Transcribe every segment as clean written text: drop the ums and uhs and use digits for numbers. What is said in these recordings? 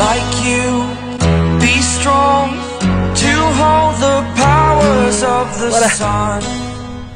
like you. Be strong to hold the powers of the sun.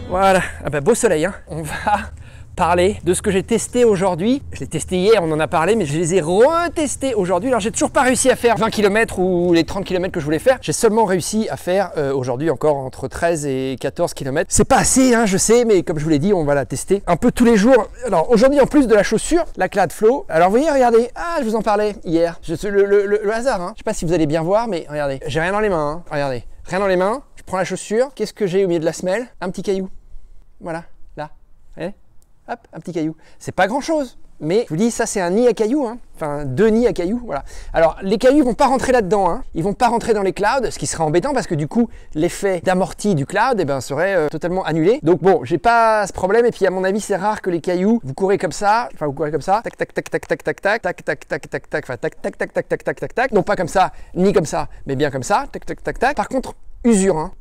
Voilà, ah bah beau soleil, hein. On va parler de ce que j'ai testé aujourd'hui. Je l'ai testé hier, on en a parlé, mais je les ai retestés aujourd'hui. Alors j'ai toujours pas réussi à faire 20 km ou les 30 km que je voulais faire. J'ai seulement réussi à faire aujourd'hui encore entre 13 et 14 km. C'est pas assez, hein, je sais, mais comme je vous l'ai dit, on va la tester un peu tous les jours. Alors aujourd'hui, en plus de la chaussure, la Cladflow. Alors vous voyez, regardez, je vous en parlais hier. Le hasard, hein. Je sais pas si vous allez bien voir, mais regardez, j'ai rien dans les mains, hein. Regardez, rien dans les mains. Je prends la chaussure. Qu'est-ce que j'ai au milieu de la semelle? Un petit caillou. Voilà, là. Allez. Hop, un petit caillou. C'est pas grand chose, mais je vous dis, ça c'est un nid à cailloux, hein. Enfin 2 nids à cailloux, voilà. Alors les cailloux vont pas rentrer là-dedans, hein. Ils vont pas rentrer dans les clouds, ce qui serait embêtant parce que du coup l'effet d'amorti du cloud serait totalement annulé. Donc bon, j'ai pas ce problème et puis à mon avis c'est rare que les cailloux, vous courez comme ça, enfin vous courez comme ça, tac tac tac tac tac tac tac tac tac tac tac tac, enfin tac tac tac tac tac tac tac tac, non pas comme ça, ni comme ça, mais bien comme ça, tac tac tac tac. Par contre, usure, hein.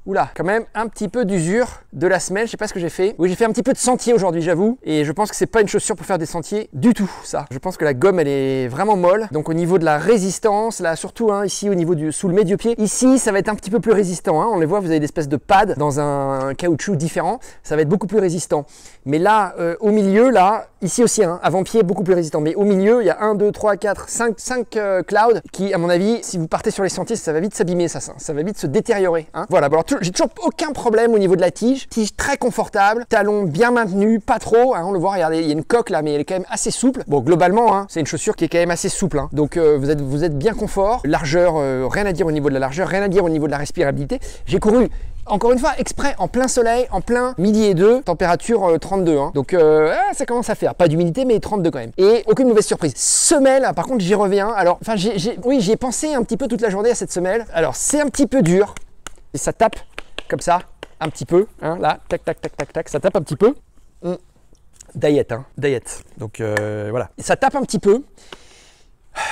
Oula, quand même un petit peu d'usure de la semelle, je sais pas ce que j'ai fait. Oui, j'ai fait un petit peu de sentier aujourd'hui, j'avoue. Et je pense que c'est pas une chaussure pour faire des sentiers du tout, ça. Je pense que la gomme, elle est vraiment molle. Donc au niveau de la résistance, là surtout hein, ici au niveau sous le médio-pied, ici ça va être un petit peu plus résistant. Hein. On les voit, vous avez des espèces de pads dans un caoutchouc différent. Ça va être beaucoup plus résistant. Mais là, au milieu, là, ici aussi, hein, avant-pied, beaucoup plus résistant. Mais au milieu, il y a 1, 2, 3, 4, 5 clouds qui, à mon avis, si vous partez sur les sentiers, ça va vite s'abîmer, ça va vite se détériorer. Hein. Voilà, bon, alors j'ai toujours aucun problème au niveau de la tige. Tige très confortable, talon bien maintenu, pas trop. Hein, on le voit, regardez, il y a une coque là, mais elle est quand même assez souple. Bon, globalement, hein, c'est une chaussure qui est quand même assez souple. Hein. Donc vous êtes bien confort. Largeur, rien à dire au niveau de la largeur, rien à dire au niveau de la respirabilité. J'ai couru. Encore une fois, exprès, en plein soleil, en plein midi et 2, température 32. Hein. Donc ça commence à faire, pas d'humidité, mais 32 quand même. Et aucune mauvaise surprise. Semelle, par contre, j'y reviens. Alors, enfin, oui, j'y ai pensé un petit peu toute la journée à cette semelle. Alors, c'est un petit peu dur. Et ça tape comme ça, un petit peu. Hein, là, tac, tac, tac, tac, tac, ça tape un petit peu. Diet, hein, diet. Donc voilà. Et ça tape un petit peu.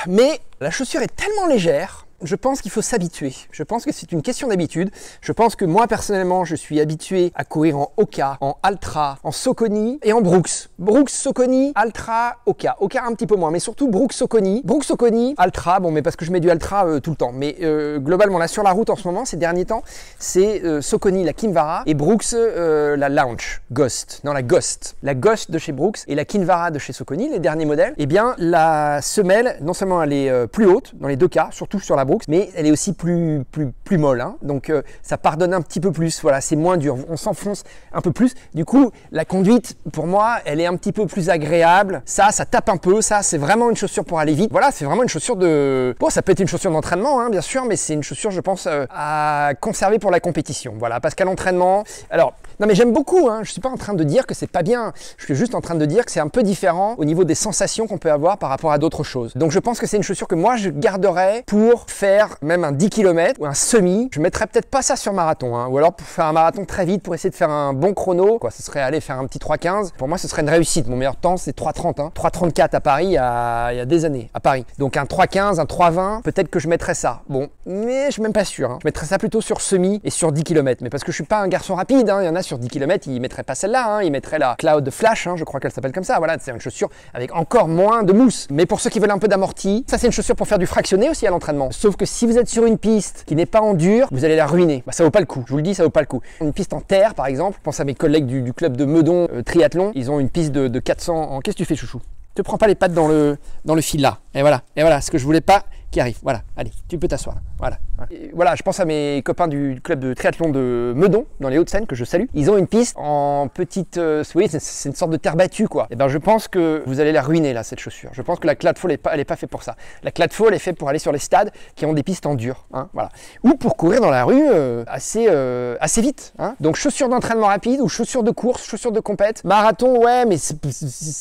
Mais la chaussure est tellement légère. Je pense qu'il faut s'habituer. Je pense que c'est une question d'habitude. Je pense que moi, personnellement, je suis habitué à courir en Hoka, en Altra, en Saucony et en Brooks. Brooks, Saucony, Altra, Hoka. Hoka un petit peu moins, mais surtout Brooks, Saucony. Brooks, Saucony, Altra, bon, mais parce que je mets du Altra tout le temps. Mais globalement, là, sur la route en ce moment, ces derniers temps, c'est Saucony, la Kinvara, et Brooks, la Launch, Ghost. Non, la Ghost. La Ghost de chez Brooks et la Kinvara de chez Saucony, les derniers modèles. Eh bien, la semelle, non seulement elle est plus haute, dans les deux cas, surtout sur la mais elle est aussi plus molle, hein. Donc ça pardonne un petit peu plus, voilà, c'est moins dur, on s'enfonce un peu plus. Du coup, la conduite, pour moi, elle est un petit peu plus agréable. Ça tape un peu, ça, c'est vraiment une chaussure pour aller vite. Voilà, c'est vraiment une chaussure de... Bon, ça peut être une chaussure d'entraînement, hein, bien sûr, mais c'est une chaussure, je pense, à conserver pour la compétition. Voilà, parce qu'à l'entraînement... Alors, non mais j'aime beaucoup, hein, je suis pas en train de dire que c'est pas bien, je suis juste en train de dire que c'est un peu différent au niveau des sensations qu'on peut avoir par rapport à d'autres choses. Donc je pense que c'est une chaussure que moi, je garderais pour faire même un 10 km ou un semi. Je mettrais peut-être pas ça sur marathon, hein, ou alors pour faire un marathon très vite, pour essayer de faire un bon chrono, quoi, ce serait aller faire un petit 3,15. Pour moi, ce serait une réussite. Mon meilleur temps, c'est 3,30, hein. 3,34 à Paris il y a des années, à Paris. Donc un 3,15, un 3,20, peut-être que je mettrais ça. Bon, mais je suis même pas sûr, hein. Je mettrais ça plutôt sur semi et sur 10 km. Mais parce que je suis pas un garçon rapide, hein. Il y en a sur 10 km, ils mettraient pas celle-là, hein. Ils mettraient la Cloud Flash, hein, je crois qu'elle s'appelle comme ça. Voilà, c'est une chaussure avec encore moins de mousse. Mais pour ceux qui veulent un peu d'amorti, ça c'est une chaussure pour faire du fractionné aussi à l'entraînement. Sauf que si vous êtes sur une piste qui n'est pas en dur, vous allez la ruiner. Bah, ça vaut pas le coup. Je vous le dis, ça vaut pas le coup. Une piste en terre, par exemple. Je pense à mes collègues du club de Meudon triathlon. Ils ont une piste de 400 en... Qu'est-ce que tu fais, chouchou? Te prends pas les pattes dans le fil là. Et voilà, ce que je voulais pas qui arrive. Voilà, allez, tu peux t'asseoir. Voilà. Et voilà, je pense à mes copains du club de triathlon de Meudon, dans les Hauts-de-Seine, que je salue. Ils ont une piste en petite, oui, c'est une sorte de terre battue, quoi. Et ben, je pense que vous allez la ruiner là, cette chaussure. Je pense que la Cladflow, elle est pas faite pour ça. La Cladflow, elle est faite pour aller sur les stades qui ont des pistes en dur, hein, voilà. Ou pour courir dans la rue assez vite, hein. Donc chaussures d'entraînement rapide ou chaussures de course, chaussures de compète, marathon, ouais, mais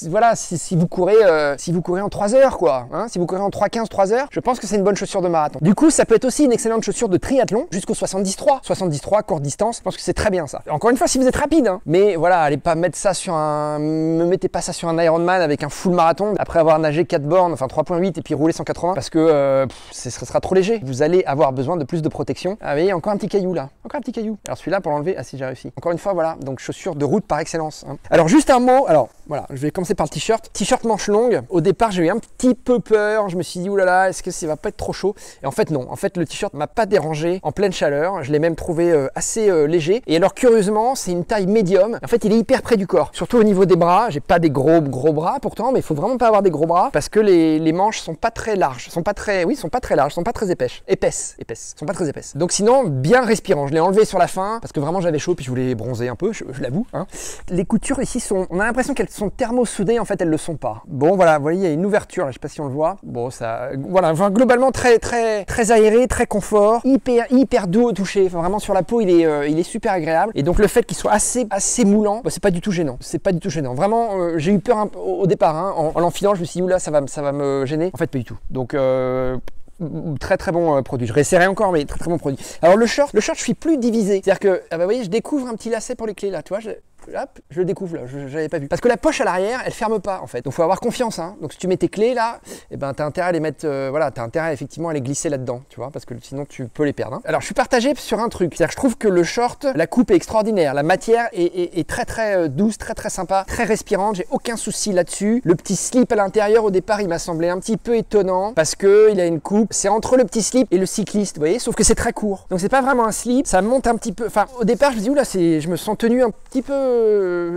voilà, si vous courez en 3 heures, quoi, hein, si vous courez en 3,15, 3 heures, je pense que c'est une bonne chaussure de marathon. Du coup, ça peut être aussi une excellente d'excellentes chaussures de triathlon jusqu'au 73. 73, courte distance, je pense que c'est très bien ça. Encore une fois, si vous êtes rapide, hein. Mais voilà, allez pas mettre ça sur un... Me mettez pas ça sur un Ironman avec un full marathon, après avoir nagé 4 bornes, enfin 3.8 et puis rouler 180, parce que ce sera trop léger. Vous allez avoir besoin de plus de protection. Ah, vous voyez, encore un petit caillou là, encore un petit caillou. Alors celui-là, pour l'enlever, ah si, j'ai réussi. Encore une fois, voilà, donc chaussures de route par excellence, hein. Alors juste un mot, alors voilà, je vais commencer par le t-shirt. T-shirt manche longue. Au départ, j'ai eu un petit peu peur. Je me suis dit, oulala, est-ce que ça va pas être trop chaud? Et en fait, non. En fait, le t-shirt m'a pas dérangé en pleine chaleur. Je l'ai même trouvé assez léger. Et alors, curieusement, c'est une taille médium. En fait, il est hyper près du corps. Surtout au niveau des bras. J'ai pas des gros bras pourtant, mais il faut vraiment pas avoir des gros bras parce que les manches sont pas très larges. Sont pas très larges, sont pas très épaisses. Sont pas très épaisses. Donc sinon, bien respirant. Je l'ai enlevé sur la fin parce que vraiment j'avais chaud puis je voulais bronzer un peu, je l'avoue, hein. Les coutures ici on a l'impression qu'elles sont thermosoudées, en fait elles le sont pas. Bon voilà, vous voyez, il y a une ouverture, là, je sais pas si on le voit. Bon ça, voilà, enfin, globalement très aéré, très confort, hyper doux au toucher. Enfin, vraiment sur la peau il est super agréable. Et donc le fait qu'il soit assez moulant, bah, c'est pas du tout gênant. C'est pas du tout gênant. Vraiment, j'ai eu peur au départ, hein. En l'enfilant, je me suis dit oula, ça va me gêner. En fait pas du tout. Donc très bon produit. Je réessayerai encore, mais très bon produit. Alors le short, je suis plus divisé. C'est-à-dire que, ah bah, vous voyez, je découvre un petit lacet pour les clés là, tu vois. Hop, je le découvre là, je l'avais pas vu. Parce que la poche à l'arrière, elle ferme pas en fait. Donc faut avoir confiance, hein. Donc si tu mets tes clés là, et ben t'as intérêt à les mettre, voilà, t'as intérêt effectivement à les glisser là-dedans, tu vois, parce que sinon tu peux les perdre, hein. Alors je suis partagé sur un truc, c'est-à-dire que je trouve que le short, la coupe est extraordinaire, la matière est très douce, très sympa, très respirante, j'ai aucun souci là-dessus. Le petit slip à l'intérieur au départ, il m'a semblé un petit peu étonnant parce que il a une coupe, c'est entre le petit slip et le cycliste, vous voyez, sauf que c'est très court. Donc c'est pas vraiment un slip, ça monte un petit peu. Enfin, au départ, je me dis oula, je me sens tenu un petit peu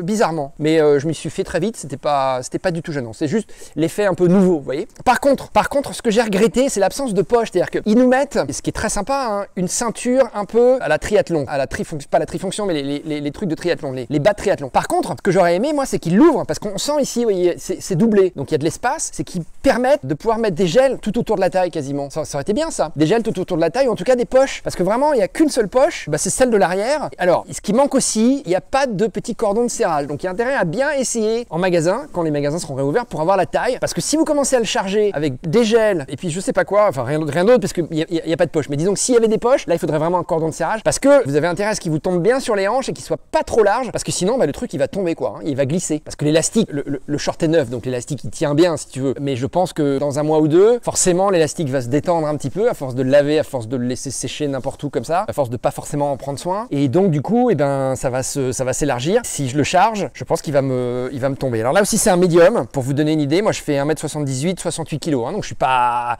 bizarrement, mais je m'y suis fait très vite, c'était pas du tout gênant, c'est juste l'effet un peu nouveau, vous voyez. Par contre, ce que j'ai regretté, c'est l'absence de poche, c'est-à-dire qu'ils nous mettent, ce qui est très sympa, hein, une ceinture un peu à la triathlon, pas la trifonction, mais les trucs de triathlon, les bas de triathlon. Par contre, ce que j'aurais aimé, moi, c'est qu'ils l'ouvrent, parce qu'on sent ici, vous voyez, c'est doublé, donc il y a de l'espace, c'est qu'ils permettent de pouvoir mettre des gels tout autour de la taille quasiment. Ça aurait été bien ça, des gels tout autour de la taille, ou en tout cas des poches, parce que vraiment, il n'y a qu'une seule poche, bah, c'est celle de l'arrière. Alors, ce qui manque aussi, il n'y a pas de petit cordon de serrage. Donc il y a intérêt à bien essayer en magasin, quand les magasins seront réouverts, pour avoir la taille. Parce que si vous commencez à le charger avec des gels, et puis je sais pas quoi, enfin rien d'autre, parce qu'il n'y a pas de poche. Mais disons que s'il y avait des poches, là il faudrait vraiment un cordon de serrage. Parce que vous avez intérêt à ce qu'il vous tombe bien sur les hanches et qu'il soit pas trop large. Parce que sinon, bah, le truc il va tomber quoi, hein, il va glisser. Parce que l'élastique, le short est neuf, donc l'élastique il tient bien si tu veux. Mais je pense que dans un mois ou deux, forcément l'élastique va se détendre un petit peu, à force de le laver, à force de le laisser sécher n'importe où comme ça, à force de pas forcément en prendre soin. Et donc du coup, eh ben, ça va s'élargir. Si je le charge, je pense qu'il va me tomber. Alors là aussi c'est un médium, pour vous donner une idée, moi je fais 1m78, 68 kg, hein, donc je suis pas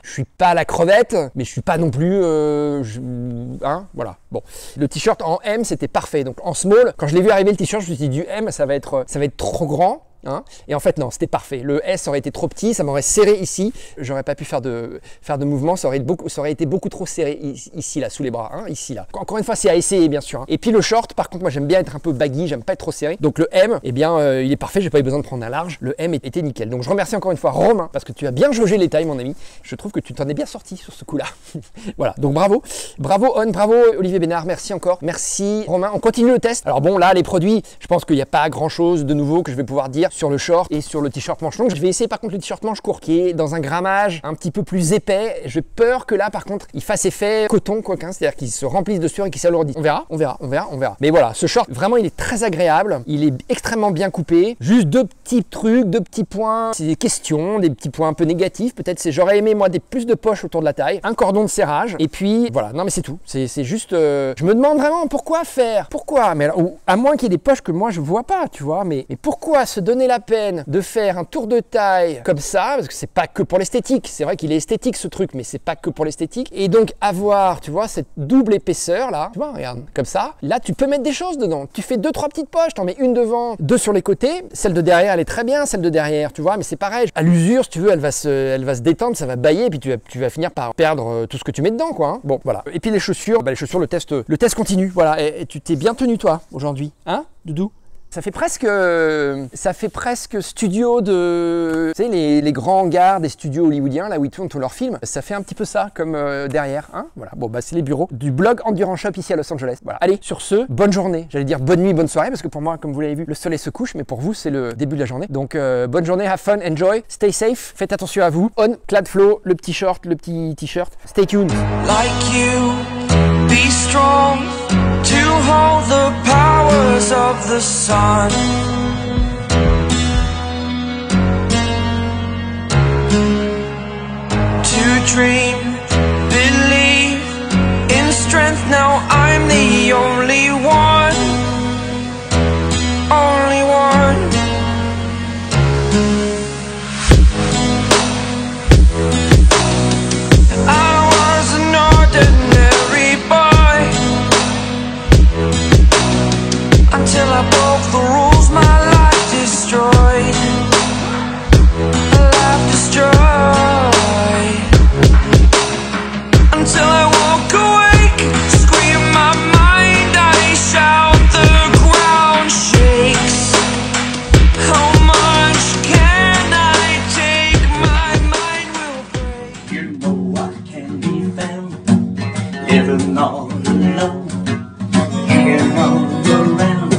la crevette, mais je suis pas non plus, hein, voilà. Bon, le t-shirt en M c'était parfait, donc en small, quand je l'ai vu arriver le t-shirt, je me suis dit du M ça va être trop grand. Hein, et en fait non, c'était parfait. Le S aurait été trop petit, ça m'aurait serré ici. J'aurais pas pu faire de mouvement, ça aurait été beaucoup trop serré ici là, sous les bras, hein, ici là. Encore une fois, c'est à essayer bien sûr, hein. Et puis le short, par contre, moi j'aime bien être un peu baggy, j'aime pas être trop serré. Donc le M, eh bien, il est parfait. J'ai pas eu besoin de prendre un large. Le M était nickel. Donc je remercie encore une fois Romain parce que tu as bien jaugé les tailles, mon ami. Je trouve que tu t'en es bien sorti sur ce coup-là. Voilà. Donc bravo On, bravo Olivier Bénard. Merci encore. Merci Romain. On continue le test. Alors bon, là les produits, je pense qu'il n'y a pas grand-chose de nouveau que je vais pouvoir dire sur le short et sur le t-shirt manche longue. Je vais essayer par contre le t-shirt manche court qui est dans un grammage un petit peu plus épais. J'ai peur que là par contre il fasse effet coton quoi, c'est-à-dire qu'il se remplisse de sueur et qu'il s'alourdisse. On verra. Mais voilà, ce short vraiment il est très agréable, il est extrêmement bien coupé. Juste deux petits trucs, deux petits points, c'est des questions, des petits points un peu négatifs. Peut-être j'aurais aimé moi plus de poches autour de la taille, un cordon de serrage et puis voilà. Non mais c'est tout. C'est juste, je me demande vraiment pourquoi faire, mais alors, à moins qu'il y ait des poches que moi je vois pas, tu vois. Mais pourquoi se donner la peine de faire un tour de taille comme ça, parce que c'est pas que pour l'esthétique, c'est vrai qu'il est esthétique ce truc, mais c'est pas que pour l'esthétique, et donc avoir, tu vois, cette double épaisseur là, tu vois, regarde, comme ça, là tu peux mettre des choses dedans, tu fais 2-3 petites poches, t'en mets une devant, deux sur les côtés, celle de derrière elle est très bien, celle de derrière, tu vois, mais c'est pareil, à l'usure si tu veux, elle va se détendre, ça va bailler, et puis tu vas finir par perdre tout ce que tu mets dedans, quoi, hein. Bon, voilà. Et puis les chaussures, le test continue, voilà, et tu t'es bien tenu toi, aujourd'hui, hein, Doudou? Ça fait presque studio de... Tu sais, les grands hangars des studios hollywoodiens, là où ils tournent tous leurs films. Ça fait un petit peu ça, comme derrière. Hein, voilà, bon, bah c'est les bureaux du blog Endurance Shop ici à Los Angeles. Voilà. Allez, sur ce, bonne journée. J'allais dire bonne nuit, bonne soirée, parce que pour moi, comme vous l'avez vu, le soleil se couche, mais pour vous, c'est le début de la journée. Donc, bonne journée, have fun, enjoy, stay safe, faites attention à vous. On, Cladflow, le petit short, le petit t-shirt. Stay tuned. Like you, be strong to hold the powers of the sun. To dream, believe in strength. Now I'm the only one, only one. I was an ordinary boy until I broke the rules, my life destroyed, a life destroyed. Until I walk awake, scream my mind, I shout, the ground shakes. How much can I take? My mind will break. You know I can be found living all alone. You can run around.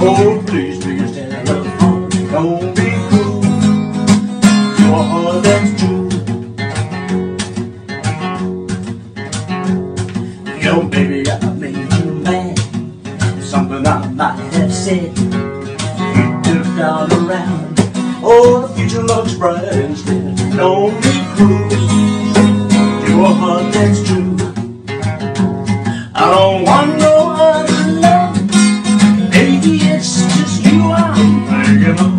Oh, please, please, telephone. Don't be cruel. Your heart that's true. Yo, baby, I made you mad. Something I might have said. You took all around. Oh, the future looks bright instead. Don't be cruel. Your heart that's true. I don't want no other love. Baby, it's just you I'm thinking of.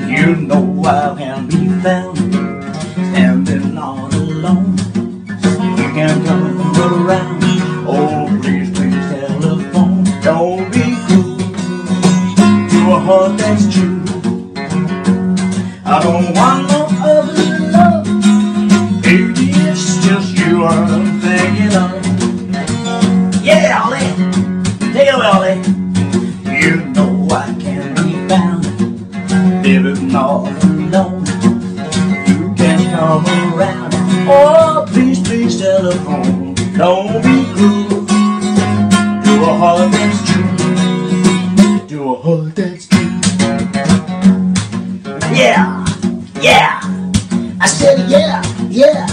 You know I can be found standing all alone. You can come around. Oh, please, please, telephone. Don't be cruel. Your heart that's true. I don't want no other love. Baby, it's just you I'm thinking of. Yeah, Ollie. Take it away, Ollie. You know I can be found living all alone. You can come around. Oh, please, please, telephone. Don't be cruel. Do a heart that's true. Do a heart that's true. Yeah, yeah. I said yeah, yeah,